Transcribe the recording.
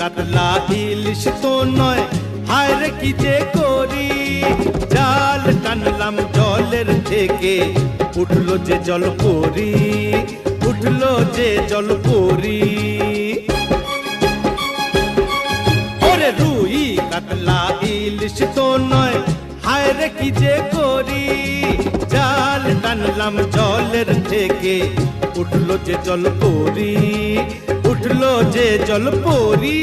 কাতলা ইলিশ তো নয়, হায় রে কি যে করি। জাল টানলাম জলের থেকে, উঠলো যে জল পরি, উঠলো যে জল পরি। ওরে রুই কাতলা ইলিশ তো নয়, হায় রে কি যে করি। জাল টানলাম জলের থেকে, উঠলো যে জল পরি, উঠলো যে জল পরি।